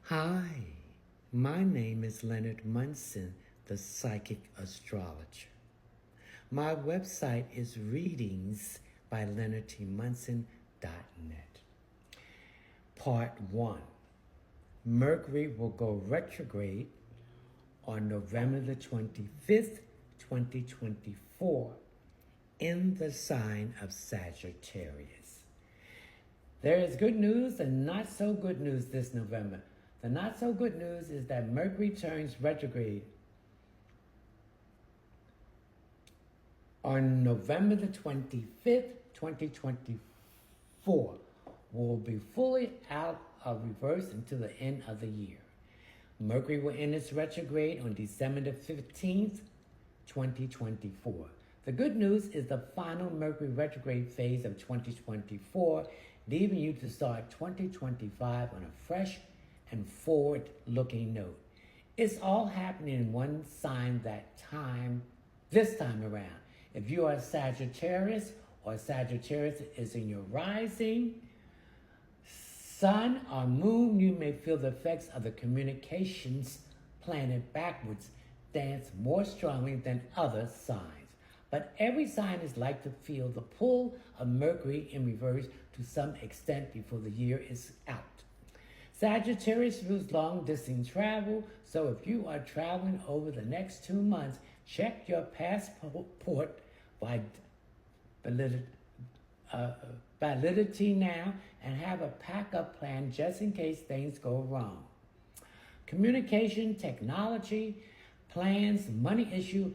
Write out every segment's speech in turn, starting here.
Hi, my name is Leonard Munson, the psychic astrologer. My website is readingsbyleonardtmunson.net. Part 1. Mercury will go retrograde on November the 25th, 2024 in the sign of Sagittarius. There is good news and not so good news this November. The not so good news is that Mercury turns retrograde on November the 25th, 2024. Will be fully out of reverse until the end of the year. Mercury will end its retrograde on December the 15th, 2024. The good news is the final Mercury retrograde phase of 2024, leaving you to start 2025 on a fresh and forward-looking note. It's all happening in one sign this time around. If you are Sagittarius or Sagittarius is in your rising, sun or moon, you may feel the effects of the communications planet backwards dance more strongly than other signs. But every sign is like to feel the pull of Mercury in reverse to some extent before the year is out. Sagittarius rules long-distance travel, so if you are traveling over the next 2 months, check your passport validity now and have a backup plan just in case things go wrong. Communication, technology, plans, money issue,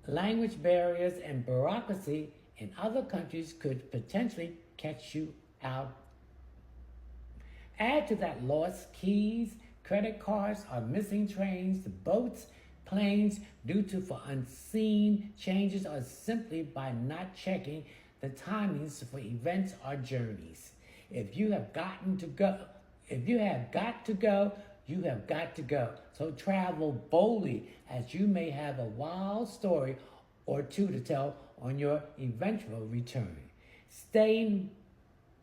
language barriers, and bureaucracy in other countries could potentially catch you out. Add to that lost keys, credit cards, or missing trains, boats, planes due to for unseen changes or simply by not checking the timings for events or journeys. If you have got to go, you have got to go. So travel boldly, as you may have a wild story or two to tell on your eventual return. Staying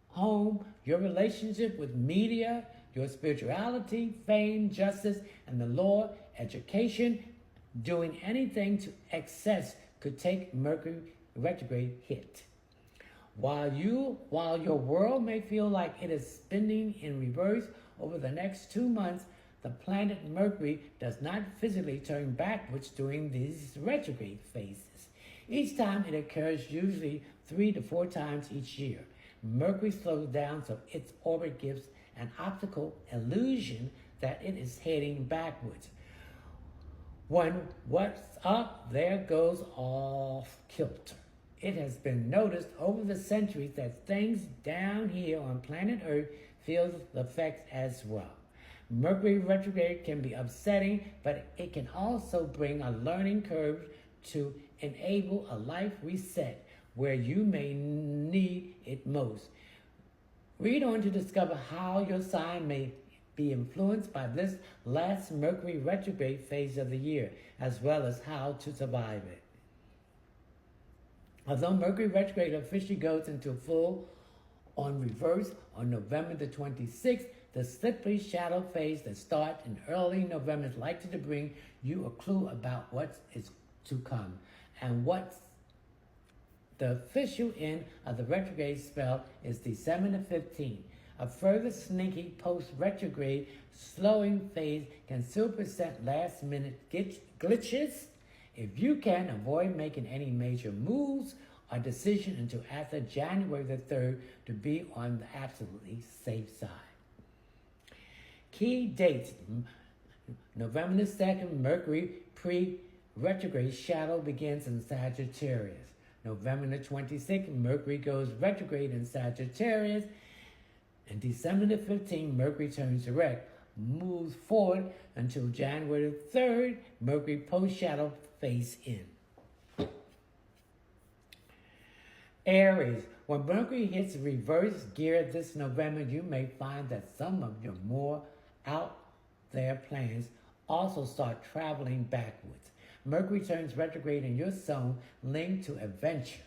home, your relationship with media, your spirituality, fame, justice, and the law, education, doing anything to excess could take Mercury retrograde hit. While your world may feel like it is spinning in reverse over the next 2 months, the planet Mercury does not physically turn backwards during these retrograde phases. Each time it occurs usually 3 to 4 times each year. Mercury slows down so its orbit gives an optical illusion that it is heading backwards. When what's up there goes off kilter. It has been noticed over the centuries that things down here on planet Earth feel the effects as well. Mercury retrograde can be upsetting, but it can also bring a learning curve to enable a life reset where you may need it most. Read on to discover how your sign may be influenced by this last Mercury retrograde phase of the year, as well as how to survive it. Although Mercury retrograde officially goes into full on reverse on November the 26th, the slippery shadow phase that starts in early November is likely to bring you a clue about what is to come and what's the official end of the retrograde spell is December the 15th. A further sneaky post-retrograde slowing phase can still present last-minute glitches if you can avoid making any major moves or decision until after January the 3rd to be on the absolutely safe side. Key dates: November the 2nd, Mercury pre-retrograde shadow begins in Sagittarius. November the 26th, Mercury goes retrograde in Sagittarius. And December the 15th, Mercury turns direct, moves forward until January the 3rd, Mercury post-shadow phase in. Aries, when Mercury hits reverse gear this November, you may find that some of your more out there plans also start traveling backwards. Mercury turns retrograde in your zone linked to adventure,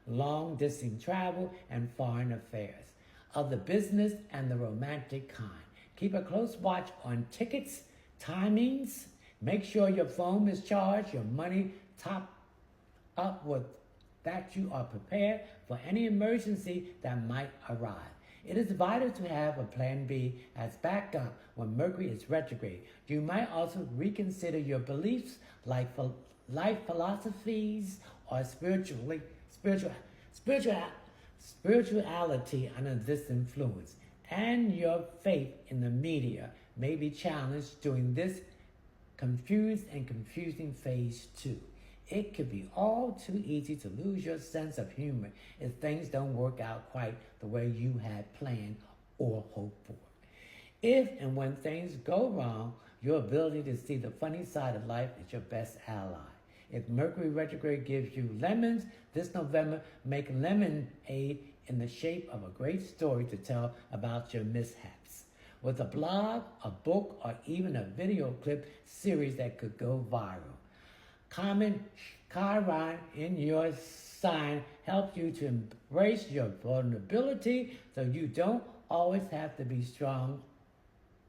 long-distance travel, and foreign affairs of the business and the romantic kind. Keep a close watch on tickets, timings. Make sure your phone is charged, your money top up with that you are prepared for any emergency that might arise. It is vital to have a plan B as backup when Mercury is retrograde. You might also reconsider your beliefs like life philosophies or spirituality under this influence. And your faith in the media may be challenged during this confused and confusing phase 2. It could be all too easy to lose your sense of humor if things don't work out quite the way you had planned or hoped for. If and when things go wrong, your ability to see the funny side of life is your best ally. If Mercury retrograde gives you lemons this November, make lemonade in the shape of a great story to tell about your mishaps. With a blog, a book, or even a video clip series that could go viral. Common Chiron in your sign helps you to embrace your vulnerability so you don't always have to be strong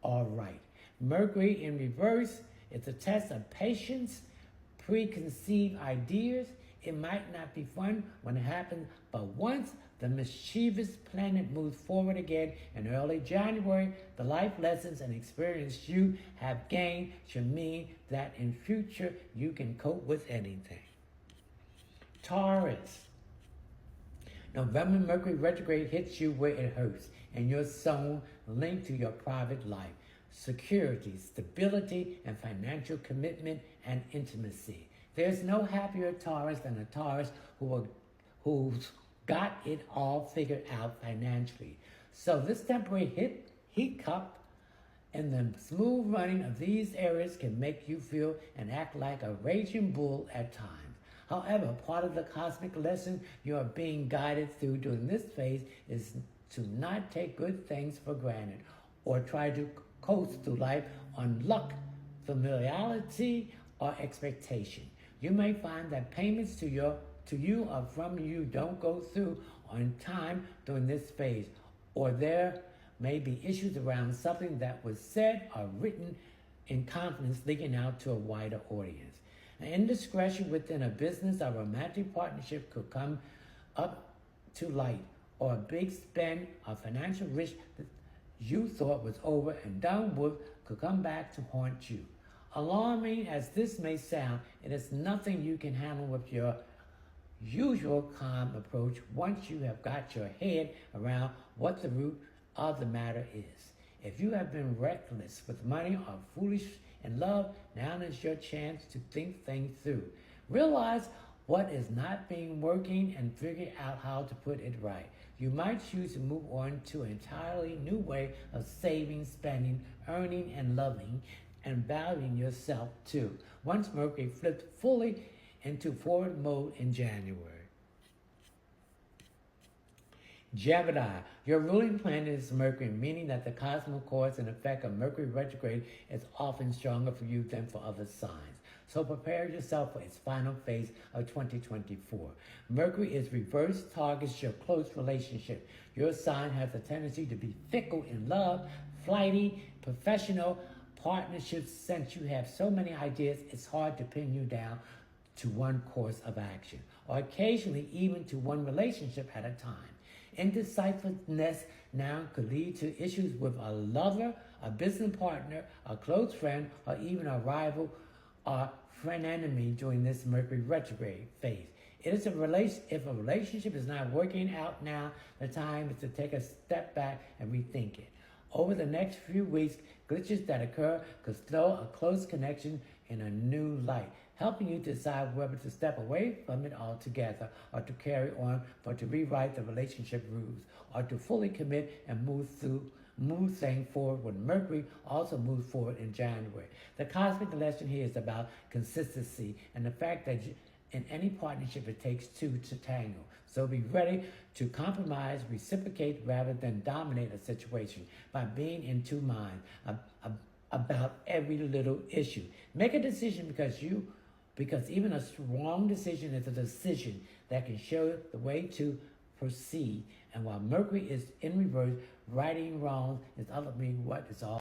or right. Mercury in reverse is a test of patience, preconceived ideas. It might not be fun when it happens, but once the mischievous planet moves forward again in early January, the life lessons and experience you have gained should mean that in future you can cope with anything. Taurus. November Mercury retrograde hits you where it hurts, and your zone linked to your private life, security, stability, and financial commitment and intimacy. There's no happier Taurus than a Taurus who's got it all figured out financially. So this temporary hiccup in the smooth running of these areas can make you feel and act like a raging bull at times. However, part of the cosmic lesson you are being guided through during this phase is to not take good things for granted or try to coast through life on luck, familiarity, or expectation. You may find that payments to you or from you don't go through on time during this phase, or there may be issues around something that was said or written in confidence leaking out to a wider audience. An indiscretion within a business or romantic partnership could come up to light, or a big spend or financial risk that you thought was over and done with could come back to haunt you. Alarming as this may sound, it is nothing you can handle with your usual calm approach once you have got your head around what the root of the matter is. If you have been reckless with money or foolish in love, now is your chance to think things through. Realize what is not being working and figure out how to put it right. You might choose to move on to an entirely new way of saving, spending, earning, and loving, and valuing yourself too. Once Mercury flipped fully into forward mode in January. Gemini, your ruling planet is Mercury, meaning that the cosmic cause and effect of Mercury retrograde is often stronger for you than for other signs. So prepare yourself for its final phase of 2024. Mercury is reverse, targets your close relationship. Your sign has a tendency to be fickle in love, flighty, professional partnerships. Since you have so many ideas, it's hard to pin you down to one course of action, or occasionally even to one relationship at a time. Indecisiveness now could lead to issues with a lover, a business partner, a close friend, or even a rival or friend enemy during this Mercury retrograde phase. If a relationship is not working out now, the time is to take a step back and rethink it. Over the next few weeks, glitches that occur could throw a close connection in a new light, helping you decide whether to step away from it altogether or to carry on, or to rewrite the relationship rules, or to fully commit and move things forward when Mercury also moves forward in January. The cosmic lesson here is about consistency and the fact that in any partnership it takes two to tango. So be ready to compromise, reciprocate rather than dominate a situation by being in two minds about every little issue. Make a decision because even a wrong decision is a decision that can show the way to proceed. And while Mercury is in reverse, righting wrongs is ultimately what it's all